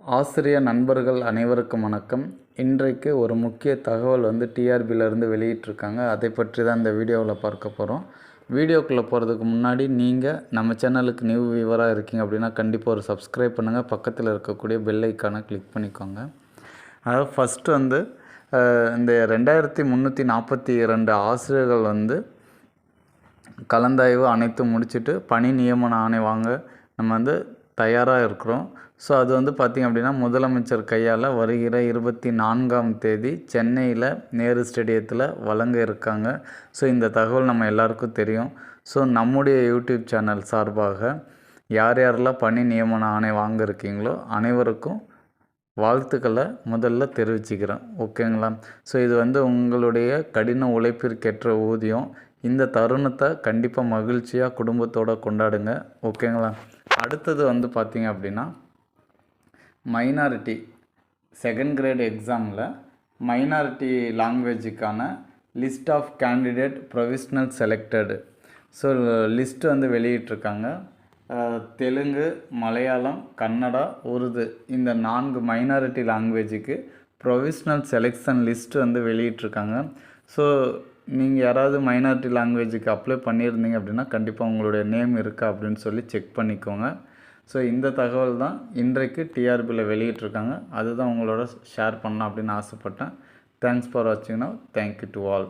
ஆசிரியர் நண்பர்கள் அனைவருக்கும் வணக்கம். இன்றைக்கு ஒரு முக்கிய தகவல் டிஆர்பியிலேருந்து வெளியிட்டிருக்காங்க. அதை பற்றி தான் இந்த வீடியோவில் பார்க்க போகிறோம். வீடியோக்குள்ளே போகிறதுக்கு முன்னாடி நீங்கள் நம்ம சேனலுக்கு நியூ வியூவராக இருக்கீங்க அப்படின்னா கண்டிப்பாக ஒரு சப்ஸ்கிரைப் பண்ணுங்கள். பக்கத்தில் இருக்கக்கூடிய பெல் ஐக்கானை கிளிக் பண்ணிக்கோங்க. அதாவது ஃபஸ்ட்டு இந்த 2342 ஆசிரியர்கள் கலந்தாய்வு அனைத்தும் முடிச்சுட்டு பணி நியமன ஆணை வாங்க நம்ம தயாராக இருக்கிறோம். ஸோ அது பார்த்திங்க அப்படின்னா முதலமைச்சர் கையால் வருகிற 24ஆம் தேதி சென்னையில் நேரு ஸ்டேடியத்தில் வழங்க இருக்காங்க. ஸோ இந்த தகவல் நம்ம எல்லாருக்கும் தெரியும். ஸோ நம்முடைய யூடியூப் சேனல் சார்பாக யாரெல்லாம் பணி நியமன ஆணை வாங்க இருக்கீங்களோ அனைவருக்கும் வாழ்த்துக்களை முதல்ல தெரிவிச்சுக்கிறேன். ஓகேங்களா? ஸோ இது உங்களுடைய கடின உழைப்பிற்கேற்ற ஊதியம். இந்த தருணத்தை கண்டிப்பாக மகிழ்ச்சியாக குடும்பத்தோடு கொண்டாடுங்க. ஓகேங்களா? அடுத்தது பார்த்திங்க அப்படின்னா மைனாரிட்டி செகண்ட் கிரேட் எக்ஸாமில் மைனாரிட்டி லாங்குவேஜுக்கான list of candidate provisional selected. So list வெளியிட்ருக்காங்க. தெலுங்கு, மலையாளம், கன்னடா, உருது இந்த 4 மைனாரிட்டி லாங்குவேஜுக்கு ப்ரொவிஷ்னல் செலெக்ஷன் லிஸ்ட்டு வெளியிட்ருக்காங்க. ஸோ நீங்கள் யாராவது மைனாரிட்டி லாங்குவேஜுக்கு அப்ளை பண்ணியிருந்தீங்க அப்படின்னா கண்டிப்பாக உங்களுடைய நேம் இருக்கா அப்படின்னு சொல்லி செக் பண்ணிக்கோங்க. ஸோ இந்த தகவல் தான் இன்றைக்கு டிஆர்பியில் வெளியிட்ருக்காங்க. அதுதான் உங்களோட ஷேர் பண்ணலாம் அப்படின்னு ஆசைப்பட்டேன். தேங்க்ஸ் ஃபார் வாட்சிங். Now thank you to all.